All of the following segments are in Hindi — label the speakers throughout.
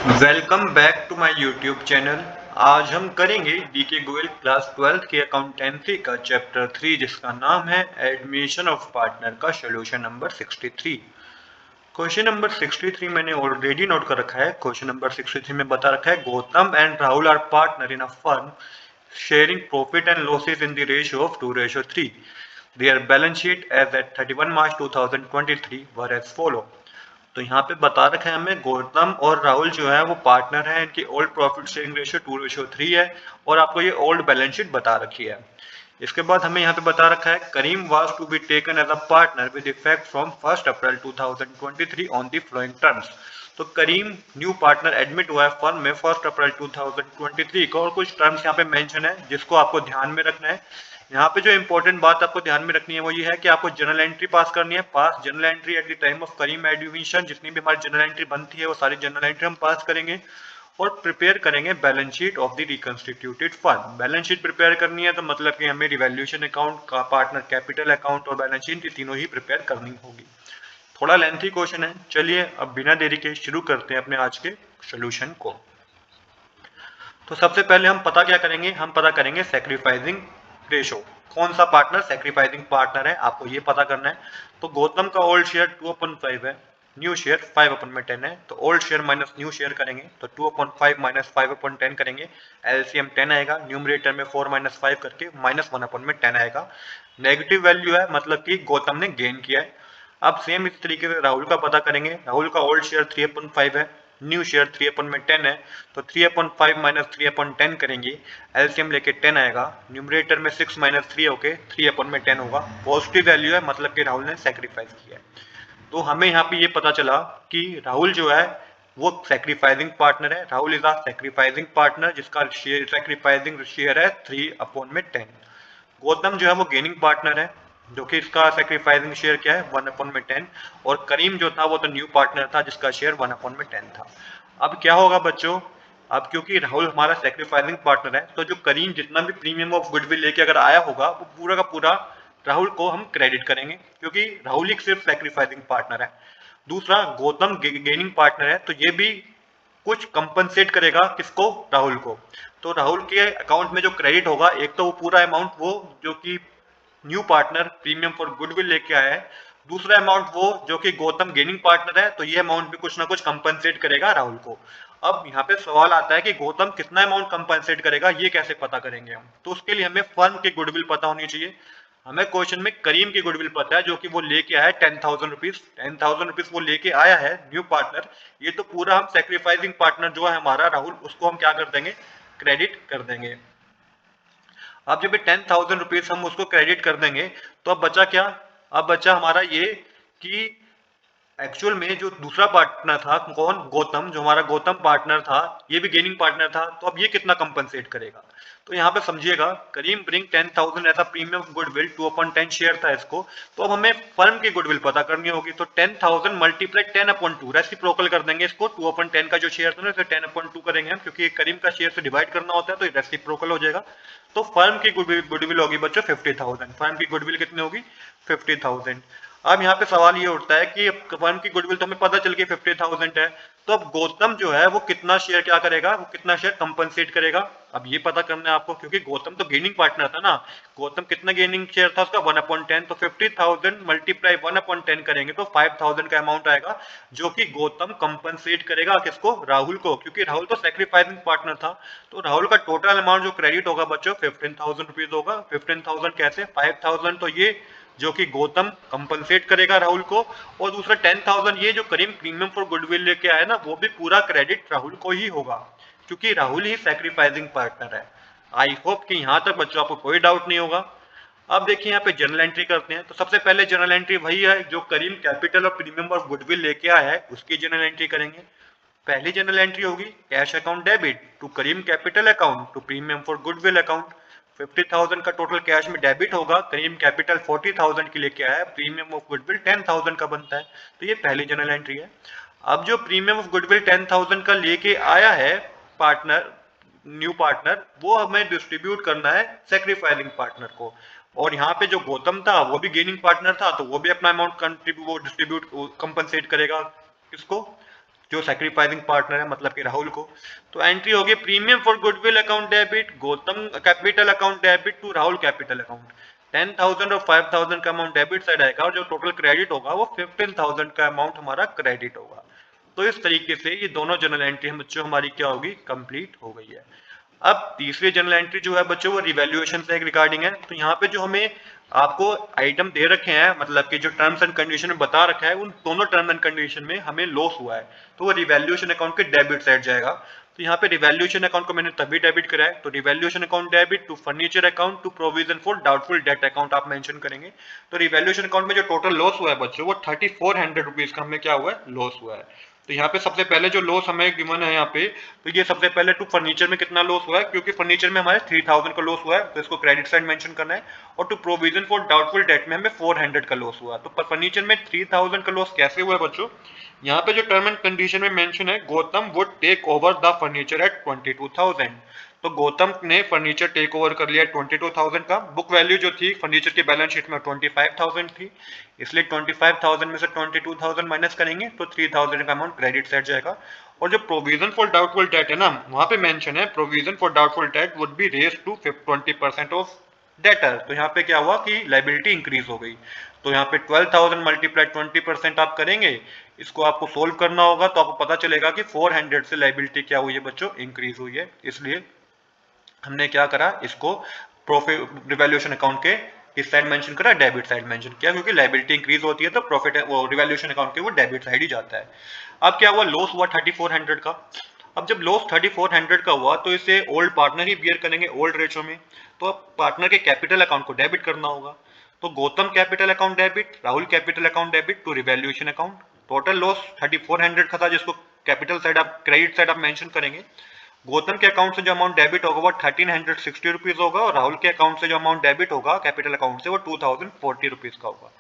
Speaker 1: Welcome back to my YouTube channel. आज हम करेंगे डीके गोयल क्लास 12th के अकाउंटेंसी का चैप्टर 3 जिसका नाम है एडमिशन ऑफ पार्टनर का सोल्यूशन नंबर 63। क्वेश्चन नंबर 63 मैंने ऑलरेडी नोट कर रखा है। क्वेश्चन नंबर 63 में बता रखा है Gautam and Rahul are partner in a firm sharing profit and losses in the ratio of 2:3। Their balance sheet as at 31 March 2023 were as follow. तो यहाँ पे बता रखा है हमें गौतम और राहुल जो है वो पार्टनर है, इनकी ओल्ड प्रॉफिट शेयरिंग रेशियो 2:3 है और आपको ये ओल्ड बैलेंस शीट बता रखी है। इसके बाद हमें यहाँ पे बता रखा है Karim was to be taken as a partner with effect from 1 April 2023 on the following terms. तो करीम न्यू पार्टनर एडमिट हुआ है फर्म में 1 अप्रैल 2023 को और कुछ टर्म्स यहाँ पे मेंशन है जिसको आपको ध्यान में रखना है। यहाँ पे जो इंपॉर्टेंट बात आपको ध्यान में रखनी है वो ये है कि आपको जर्नल एंट्री पास करनी है। Pass journal entry at the time of Karim admission, जितनी भी हमारी जर्नल एंट्री बनती है वो सारी जर्नल एंट्री हम पास करेंगे और प्रिपेयर करेंगे balance sheet of the reconstituted firm. Balance sheet prepare करनी है तो मतलब कि हमें रिवैल्यूएशन अकाउंट का, पार्टनर कैपिटल अकाउंट और बैलेंस शीट तीनों ही प्रिपेयर करनी होगी। थोड़ा लेंथी क्वेश्चन है, चलिए अब बिना देरी के शुरू करते हैं अपने आज के सोल्यूशन को। तो सबसे पहले हम पता क्या करेंगे, हम पता करेंगे सैक्रिफाइसिंग रेशो। कौन सा पार्टनर सैक्रिफाइसिंग पार्टनर है आपको ये पता करना है। तो गौतम का ओल्ड शेयर 2/5 है, न्यू शेयर 5/10 है। तो old share minus new share करेंगे तो 2/5 माइनस 5/10 करेंगे, एलसीएम 10 आएगा। न्यूमरेटर में 4 माइनस 5 करके -1/10 आएगा। नेगेटिव वैल्यू है मतलब कि गौतम ने गेन किया है। अब सेम इस तरीके से राहुल का पता करेंगे। राहुल का ओल्ड शेयर 3/5 है, न्यू शेयर 3/10 है। तो 3/5 माइनस 3/10 करेंगे, एलसीएम लेके 10 आएगा। न्यूमरेटर में 6 माइनस 3 होके 3/10 होगा। पॉजिटिव वैल्यू है मतलब कि राहुल ने सेक्रीफाइस किया है। तो हमें यहाँ पे ये पता चला कि राहुल जो है वो सेक्रीफाइसिंग पार्टनर है। Rahul is a sacrificing partner जिसका शेयर सेक्रीफाइसिंग शेयर है 3/10। गौतम जो है वो गेनिंग पार्टनर है जो कि इसका सेक्रीफाइसिंग शेयर क्या है 1/10। और करीम जो था वो तो न्यू पार्टनर था जिसका शेयर 1/10 था। अब क्या होगा बच्चों, अब क्योंकि राहुल हमारा सेक्रीफाइसिंग पार्टनर है तो जो करीम जितना भी प्रीमियम ऑफ गुडविल लेके अगर आया होगा वो पूरा का पूरा राहुल को हम क्रेडिट करेंगे क्योंकि राहुल ही सिर्फ सेक्रीफाइसिंग पार्टनर है। दूसरा गौतम गेनिंग पार्टनर है तो ये भी कुछ कंपनसेट करेगा किसको, राहुल को। तो राहुल के अकाउंट में जो क्रेडिट होगा एक तो वो पूरा अमाउंट वो जो कि new partner premium for goodwill लेके आया है, दूसरा अमाउंट वो जो कि गौतम गेनिंग पार्टनर है तो ये अमाउंट भी कुछ ना कुछ कंपनसेट करेगा राहुल को। अब यहाँ पे सवाल आता है कि गौतम कितना अमाउंट कंपनसेट करेगा, ये कैसे पता करेंगे हम। तो उसके लिए हमें फर्म की गुडविल पता होनी चाहिए। हमें क्वेश्चन में करीम की गुडविल पता है जो कि वो लेके आया है 10,000 रुपीज। 10,000 रुपीज वो लेके आया है न्यू पार्टनर। ये तो पूरा हम सेक्रीफाइसिंग पार्टनर जो है हमारा राहुल उसको हम क्या कर देंगे, क्रेडिट कर देंगे। अब जब 10,000 रुपीज हम उसको क्रेडिट कर देंगे तो अब बचा क्या, अब बचा हमारा ये कि एक्चुअल में जो दूसरा पार्टनर था कौन, गौतम, जो हमारा गौतम पार्टनर था ये भी गेनिंग पार्टनर था तो अब ये कितना कंपनसेट करेगा। तो यहाँ पे समझिएगा करीम ब्रिंग 10,000 ऐसा प्रीमियम गुडविल 2/10 शेयर था इसको। तो अब हमें फर्म की गुडविल पता करनी होगी तो 10,000 मल्टीप्लाई 10/2 रेसिप्रोकल कर देंगे इसको। 2/10 का जो शेयर था ना इसे 10/2 करेंगे हम क्योंकि करीम का शेयर से डिवाइड करना होता है तो रेसिप्रोकल हो जाएगा। तो फर्म की गुडविल होगी बच्चों 50,000। फर्म की गुडविल कितनी होगी 50,000। अब यहाँ पे सवाल ये उठता है कि फर्म की गुडविल तो हमें पता चल गई 50,000 है, तो अब गौतम जो है वो कितना शेयर क्या करेगा, वो कितना शेयर कंपनसेट करेगा। अब ये पता करना है आपको क्योंकि गौतम तो गेनिंग पार्टनर था ना। गौतम कितना गेनिंग शेयर था उसका 1/10। तो 50,000 मल्टीप्लाई 1/10 करेंगे तो 5,000 का अमाउंट आएगा जो कि गौतम कंपनसेट करेगा किसको, राहुल को, क्योंकि राहुल तो सेक्रीफाइसिंग पार्टनर था। तो राहुल का टोटल अमाउंट जो क्रेडिट होगा बच्चों 15,000 रुपीज होगा। 15,000 कैसे, 5,000 तो ये जो कि गौतम कंपनसेट करेगा राहुल को, और दूसरा 10,000 ये जो करीम प्रीमियम फॉर गुडविल लेके आया ना वो भी पूरा क्रेडिट राहुल को ही होगा क्योंकि राहुल ही सैक्रिफाइसिंग पार्टनर है। आई होप कि यहां तक बच्चों आपको कोई डाउट नहीं होगा। अब देखिए यहाँ पे जर्नल एंट्री करते हैं। तो सबसे पहले जर्नल एंट्री वही है जो करीम कैपिटल और प्रीमियम और गुडविल लेके आया है उसकी जर्नल एंट्री करेंगे। पहली जर्नल एंट्री होगी cash account debit to Karim capital account to premium for goodwill account. 50,000 का टोटल कैश में डेबिट होगा, करीम कैपिटल 40,000 की लेके आया है, प्रीमियम ऑफ गुडविल 10,000 का बनता है। तो ये पहली जर्नल एंट्री है। अब जो प्रीमियम ऑफ गुडविल 10,000 का लेके आया है पार्टनर, न्यू पार्टनर, वो हमें डिस्ट्रीब्यूट करना है सेक्रीफाइसिंग पार्टनर को। और यहाँ पे जो गौतम था वो भी गेनिंग पार्टनर था तो वो भी अपना अमाउंट कंट्रीब्यूट वो डिस्ट्रीब्यूट कंपनसेट करेगा किसको, जो सैक्रिफाइसिंग पार्टनर है मतलब कि राहुल को। तो एंट्री होगी premium for goodwill account debit Gautam capital account debit to Rahul capital account. 10,000 और 5,000 का अमाउंट डेबिट साइड आएगा और जो टोटल क्रेडिट होगा वो 15,000 का अमाउंट हमारा क्रेडिट होगा। तो इस तरीके से ये दोनों जनरल एंट्री हम बच्चों हमारी क्या होगी, कंप्लीट हो गई है। अब तीसरी जनरल एंट्री जो है बच्चों वो रिवैल्यूएशन से रिगार्डिंग है। तो यहाँ पे जो हमें आपको आइटम दे रखे हैं मतलब कि जो टर्म्स एंड कंडीशन में बता रखा है उन दोनों टर्म एंड कंडीशन में हमें लॉस हुआ है तो वो रिवैल्यूएशन अकाउंट के डेबिट साइड जाएगा। तो यहाँ पे रिवैल्यूएशन अकाउंट को मैंने तभी डेबिट करा है, तो revaluation account debit to furniture account to provision for doubtful debt account आप मेंशन करेंगे। तो रिवैल्यूएशन अकाउंट में जो टोटल लॉस हुआ है बच्चों वो 3400 रुपीज का हमें क्या हुआ है, लॉस हुआ है। तो यहाँ पे सबसे पहले जो लॉस हमें गिवन है यहाँ पे, तो ये सबसे पहले टू फर्नीचर में कितना लॉस हुआ है, क्योंकि फर्नीचर में हमारे 3000 का लॉस हुआ है तो इसको क्रेडिट साइड मेंशन करना है। और to provision for doubtful debt में हमें 400 का लॉस हुआ। तो फर्नीचर में 3000 का लॉस कैसे हुआ है बच्चों, यहाँ पे जो टर्म एंड कंडीशन में मेंशन है Gautam would take over the furniture at 22,000। तो गौतम ने फर्नीचर टेक ओवर कर लिया 22,000 का। बुक वैल्यू जो थी फर्नीचर की बैलेंस शीट में 25,000 थी, इसलिए 25,000 में से 22,000 माइनस करेंगे तो 3,000 का अमाउंट क्रेडिट साइड जाएगा। और जो प्रोविजन फॉर डाउटफुल डेट है ना, वहां पे मेंशन है provision for doubtful debt would be raised to 20% of debtor. तो यहाँ पे क्या हुआ कि लाइबिलिटी इंक्रीज हो गई। तो यहाँ पे 12,000 मल्टीप्लाई 20% आप करेंगे, इसको आपको सोल्व करना होगा तो आपको पता चलेगा कि 400 से लाइबिलिटी क्या हुई है बच्चों, इंक्रीज हुई है। इसलिए हमने क्या करा, इसको प्रॉफिट रिवैल्यूएशन अकाउंट के किस साइड मेंशन करा, डेबिट साइड मेंशन किया, क्योंकि लायबिलिटी इंक्रीज होती है तो प्रॉफिट वो रिवैल्यूएशन अकाउंट के वो डेबिट साइड ही जाता है। अब क्या हुआ, लॉस हुआ 3400 का। अब जब लॉस 3400 का हुआ तो इसे ओल्ड पार्टनर ही बियर करेंगे ओल्ड रेशो में। तो अब पार्टनर के कैपिटल अकाउंट को डेबिट करना होगा। तो Gautam capital account debit, Rahul capital account debit to revaluation account. Total loss 3400 का था जिसको कैपिटल साइड आप क्रेडिट साइड आप मेंशन करेंगे। गौतम के अकाउंट से जो अमाउंट डेबिट होगा वो 1360 रुपीज होगा और राहुल के अकाउंट से जो अमाउंट डेबिट होगा कैपिटल अकाउंट से वो 2040 रुपीज का होगा।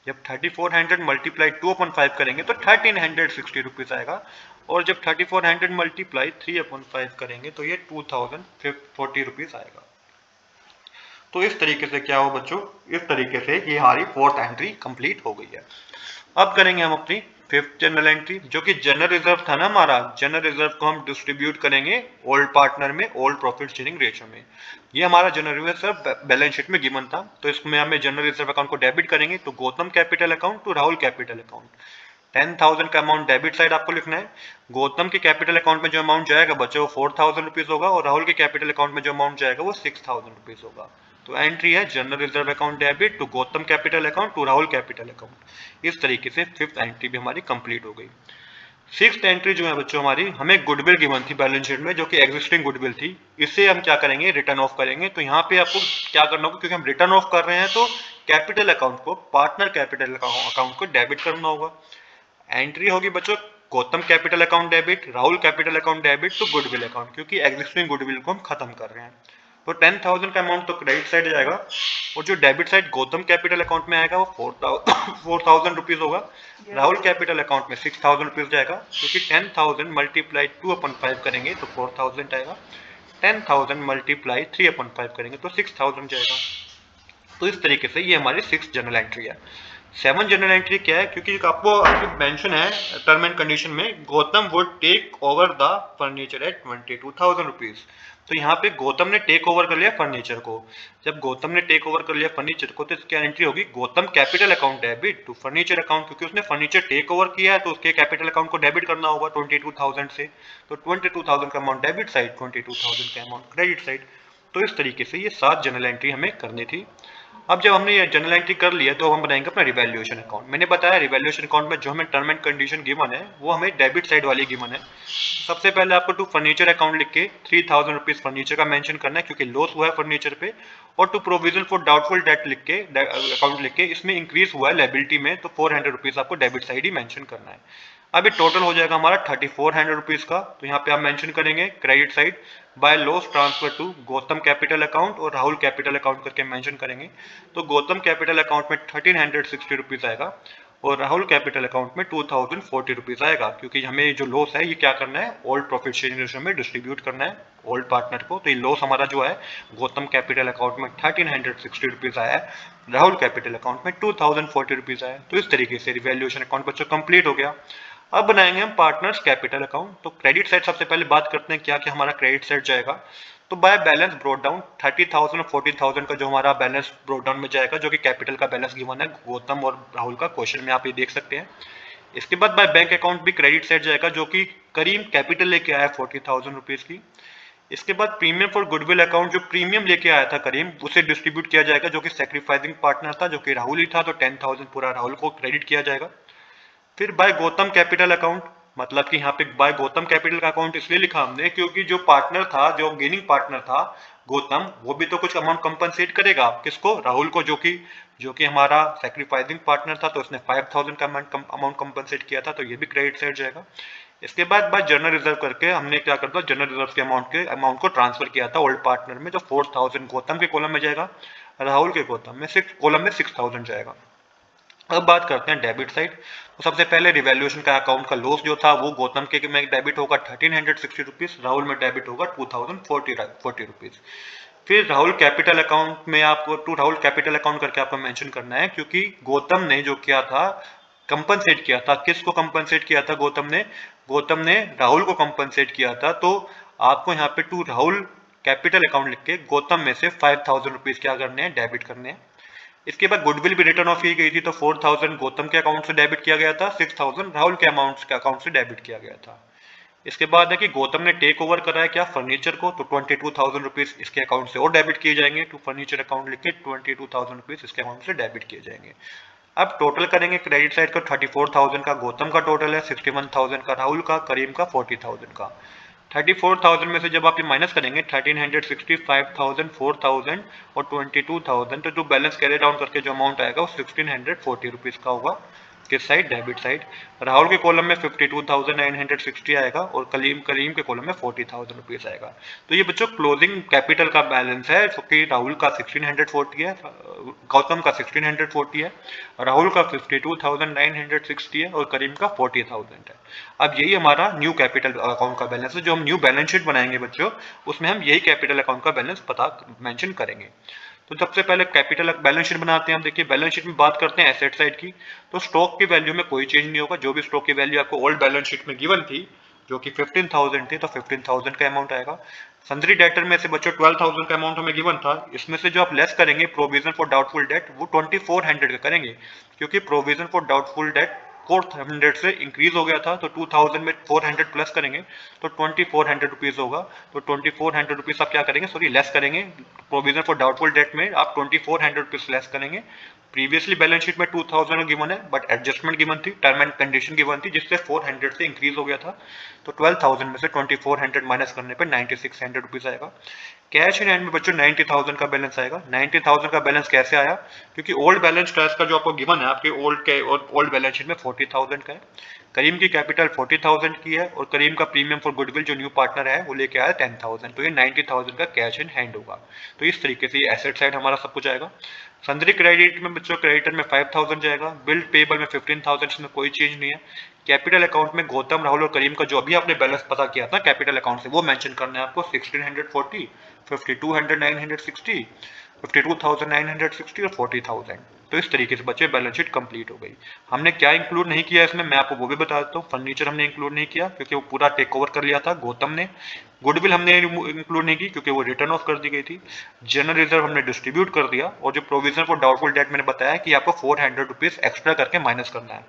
Speaker 1: जब 3400 मल्टीप्लाई 2/5 करेंगे तो 1360 रुपीज आएगा और जब 3400 मल्टीप्लाई 3/5 करेंगे तो ये 2040 रुपीज आएगा। तो इस तरीके से क्या हो बच्चों, इस तरीके से ये हमारी फोर्थ एंट्री कंप्लीट हो गई है। अब करेंगे हम अपनी फिफ्थ जनरल एंट्री, जो कि जनरल रिजर्व था ना हमारा, जनरल रिजर्व को हम डिस्ट्रीब्यूट करेंगे ओल्ड पार्टनर में ओल्ड प्रॉफिट शेयरिंग रेशियो में। ये हमारा जनरल रिजर्व बैलेंस शीट में गिवन था तो इसमें हमें जनरल रिजर्व अकाउंट को डेबिट करेंगे। तो Gautam capital account to Rahul capital account 10,000 का अमाउंट डेबिट साइड आपको लिखना है। गौतम के कैपिटल अकाउंट में जो अमाउंट जाएगा बच्चों वो 4,000 रुपीज होगा और राहुल के कैपिटल अकाउंट में जो अमाउंट जाएगा वो 6,000 रुपीज होगा। तो एंट्री है general reserve account debit to Gautam capital account to Rahul capital account. इस तरीके से फिफ्थ एंट्री भी हमारी कंप्लीट हो गई। सिक्स्थ एंट्री जो है बच्चों हमारी, हमें गुडविल गिवन थी बैलेंस शीट में जो कि एग्जिस्टिंग गुडविल थी, इससे हम क्या करेंगे, रिटर्न ऑफ करेंगे। तो यहाँ पे आपको क्या करना होगा, क्योंकि हम रिटर्न ऑफ कर रहे हैं तो कैपिटल अकाउंट को पार्टनर कैपिटल अकाउंट को डेबिट करना होगा। एंट्री होगी बच्चों Gautam capital account debit Rahul capital account debit to goodwill account, क्योंकि एग्जिस्टिंग गुडविल को हम खत्म कर रहे हैं। तो 10,000 का अमाउंट तो क्रेडिट साइड जाएगा और जो debit side Gautam capital account में आएगा वो 4,000 रुपीज होगा। राहुल कैपिटल अकाउंट में 6,000 रुपीज जाएगा, क्योंकि 10,000 मल्टीप्लाई 2/5 करेंगे तो 4,000 आएगा। 10,000 मल्टीप्लाई 3/5 करेंगे तो 6,000 जाएगा। तो इस तरीके से ये हमारी 6th जनरल एंट्री है। 7 जनरल एंट्री क्या है, क्योंकि आपको मेंशन है टर्म एंड कंडीशन में Gautam would take over the furniture at 22,000 rupees. तो यहाँ पे गौतम ने टेक ओवर कर लिया फर्नीचर को। जब गौतम ने टेक ओवर कर लिया फर्नीचर को तो इसकी एंट्री होगी Gautam capital account debit to furniture account, क्योंकि उसने फर्नीचर टेक ओवर किया है तो उसके कैपिटल अकाउंट को डेबिट करना होगा 22,000 से। तो 22,000 का अमाउंट डेबिट साइड, 22,000 का अमाउंट क्रेडिट साइड। तो इस तरीके से ये 7 जनरल एंट्री हमें करनी थी। अब जब हमने ये जनरल एंट्री कर लिया तो हम बनाएंगे अपना रिवैल्यूएशन अकाउंट। मैंने बताया रिवैल्यूएशन अकाउंट में जो हमें टर्म एंड कंडीशन गिवन है वो हमें डेबिट साइड वाली गिवन है। सबसे पहले आपको टू फर्नीचर अकाउंट लिख के 3,000 रुपीज फर्नीचर का मेंशन करना है क्योंकि लॉस हुआ है फर्नीचर पे, और to provision for doubtful debt लिख के अकाउंट लिख के इसमें इंक्रीज हुआ है लायबिलिटी में तो 400 रुपीज आपको डेबिट साइड ही मेंशन करना है। अभी टोटल हो जाएगा हमारा 3,400 रुपीज का। तो यहाँ पे आप मेंशन करेंगे credit side by loss transfer to Gautam capital account और राहुल कैपिटल अकाउंट करके मेंशन करेंगे। तो गौतम कैपिटल अकाउंट में 1,360 रुपीज आएगा और राहुल कैपिटल अकाउंट में 2,040 रुपीज आएगा, क्योंकि हमें जो लॉस है ये क्या करना है, ओल्ड प्रॉफिट शेयरिंग रेशियो में डिस्ट्रीब्यूट करना है ओल्ड पार्टनर को। तो ये लॉस हमारा जो है गौतम कैपिटल अकाउंट में 1,360 रुपीज आया है, राहुल कैपिटल अकाउंट में 2,040 रुपीज आया। तो इस तरीके से रिवैल्यूएशन अकाउंट बच्चों कंप्लीट हो गया। अब बनाएंगे हम पार्टनर्स कैपिटल अकाउंट। तो क्रेडिट साइड सबसे पहले बात करते हैं क्या क्या हमारा क्रेडिट साइड जाएगा। तो बाय बैलेंस ब्रोड डाउन 30,000 और 40,000 का जो हमारा बैलेंस ब्रोड डाउन में जाएगा, जो कि कैपिटल का बैलेंस गिवन है गौतम और राहुल का क्वेश्चन में आप ये देख सकते हैं। इसके बाद बाय बैंक अकाउंट भी क्रेडिट साइड जाएगा, जो कि करीम कैपिटल लेके आया 40,000 रुपीज की। इसके बाद प्रीमियम फॉर गुडविल अकाउंट, जो प्रीमियम लेके आया था करीम, उसे डिस्ट्रीब्यूट किया जाएगा, जो कि सैक्रिफाइसिंग पार्टनर था, जो कि राहुल ही था, तो 10,000 पूरा राहुल को क्रेडिट किया जाएगा। फिर बाय गौतम कैपिटल अकाउंट, मतलब कि यहाँ पे बाय गौतम कैपिटल का अकाउंट इसलिए लिखा हमने क्योंकि जो पार्टनर था, जो गेनिंग पार्टनर था गौतम, वो भी तो कुछ अमाउंट कंपनसेट करेगा किसको, राहुल को, जो कि हमारा सैक्रिफाइसिंग पार्टनर था, तो उसने 5,000 का अमाउंट कंपनसेट किया था, तो ये भी क्रेडिट साइड जाएगा। इसके बाद बाय जनरल रिजर्व करके हमने क्या करता, जनरल रिजर्व के अमाउंट को ट्रांसफर किया था ओल्ड पार्टनर में, जो 4,000 गौतम के कॉलम में जाएगा, राहुल के कॉलम में 6,000 जाएगा। अब बात करते हैं डेबिट साइड। तो सबसे पहले रिवैल्यूएशन का अकाउंट का लॉस जो था वो गौतम के में डेबिट होगा 1360 रुपीज, राहुल में डेबिट होगा 2040 रुपीज। फिर राहुल कैपिटल अकाउंट में आपको राहुल कैपिटल अकाउंट करके आपको मेंशन करना है, क्योंकि गौतम ने जो किया था कंपनसेट किया था, किसको कंपनसेट किया था गौतम ने राहुल को कंपनसेट किया था। तो आपको यहाँ पे टू राहुल कैपिटल अकाउंट लिख के गौतम में से 5,000 रुपीज क्या करने हैं, डेबिट करने हैं। इसके बाद गुडविल भी रिटर्न ऑफ की गई थी, तो 4,000 गौतम के अकाउंट से डेबिट किया गया था, 6,000 राहुल के अकाउंट से डेबिट किया गया था। इसके बाद है कि गौतम ने टेक ओवर करा है क्या, फर्नीचर को, तो 22,000 रुपीज इसके अकाउंट से और डेबिट किए जाएंगे। टू फर्नीचर अकाउंट लिख के 22,000 रुपीज इसके अकाउंट से डेबिट किए जाएंगे। अब टोटल करेंगे क्रेडिट साइड का 34,000 का गौतम का टोटल है, 61,000 का राहुल का, करीम का 40,000 का। 34,000 में से जब आप ये माइनस करेंगे 1360, 5,000, 4,000 और 22,000, तो जो बैलेंस कैरी डाउन करके जो अमाउंट आएगा वो 1,640 रुपीज का होगा। किस साइड, डेबिट साइड। राहुल के कॉलम में 52,960 आएगा और करीम के कॉलम में 40,000 रुपीज आएगा। तो ये बच्चों क्लोजिंग कैपिटल का बैलेंस है, जो कि राहुल का 1,640 है, गौतम का 1,640 है, राहुल का 52,960 है और करीम का 40,000 है। अब यही हमारा न्यू कैपिटल अकाउंट का बैलेंस है। जो हम न्यू बैलेंस शीट बनाएंगे बच्चों, उसमें हम यही कैपिटल अकाउंट का बैलेंस पता मेंशन करेंगे। तो सबसे पहले कैपिटल बैलेंस शीट बनाते हैं हम। देखिए बैलेंस शीट में बात करते हैं एसेट साइड की। तो स्टॉक की वैल्यू में कोई चेंज नहीं होगा, जो भी स्टॉक की वैल्यू आपको ओल्ड बैलेंस शीट में गिवन थी, जो कि 15,000 थी, तो 15,000 का अमाउंट आएगा। सन्ड्री डेटर में से बच्चों 12,000 का अमाउंट हमें गिवन था, इसमें से जो आप लेस करेंगे प्रोविजन फॉर डाउटफुल डेट, वो 2,400 का करेंगे, क्योंकि प्रोविजन फॉर डाउटफुल डेट 400 से इंक्रीज हो गया था, तो 2,000 में 400 प्लस करेंगे तो 2,400 रुपीज होगा। तो 2,400 रुपीज आप क्या करेंगे, सॉरी लेस करेंगे, प्रोविजन फॉर डाउटफुल डेट में आप 2,400 रुपीज लेस करेंगे। प्रीवियसली बैलेंस शीट में 2,000 गिवन है, बट एडजस्टमेंट गिवन थी, टर्म एंड कंडीशन गिवन थी, जिससे 400 से इंक्रीज हो गया था। तो 12,000 में से 2,400 माइनस करने पे 9,600 रुपीज आएगा। कैश इन हैंड में बच्चों 90,000 का बैलेंस आएगा। 90,000 का बैलेंस कैसे आया, क्योंकि ओल्ड बैलेंस कैश का जो आपको गिवन है आपके ओल्ड बैलेंस शीट में 40,000 का है। करीम की कैपिटल 40,000 की है और करीम का प्रीमियम फॉर गुडविल जो न्यू पार्टनर है वो लेके आया 10,000, तो ये 90,000 का कैश इन हैंड होगा। तो इस तरीके से एसेट साइड हमारा सब कुछ आएगा। सन्ड्री क्रेडिट में बच्चों क्रेडिटर में 5,000 जाएगा, बिल पेबल में 15,000, इसमें कोई चेंज नहीं है। कैपिटल अकाउंट में गौतम, राहुल और करीम का जो अभी आपने बैलेंस पता किया था कैपिटल अकाउंट से, वो मेंशन करना है आपको, 1,640, 52,960, 52,960 और 40,000। तो इस तरीके से बच्चे बैलेंस शीट कंप्लीट हो गई। हमने क्या इंक्लूड नहीं किया इसमें, मैं आपको वो भी बता देता हूँ। फर्नीचर हमने इंक्लूड नहीं किया क्योंकि वो पूरा टेक ओवर कर लिया था गौतम ने। गुडविल हमने इंक्लूड नहीं की क्योंकि वो रिटर्न ऑफ कर दी गई थी। जनरल रिजर्व हमने डिस्ट्रीब्यूट कर दिया, और जो प्रोविजन फॉर डाउटफुल डेट मैंने बताया कि आपको 400 रुपीज एक्स्ट्रा करके माइनस करना है।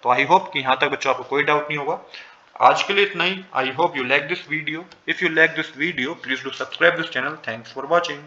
Speaker 1: तो आई होप कि यहाँ तक बच्चों आपको कोई डाउट नहीं होगा। आज के लिए इतना ही। I hope you like this video. If you like this video please do subscribe this channel. Thanks for watching.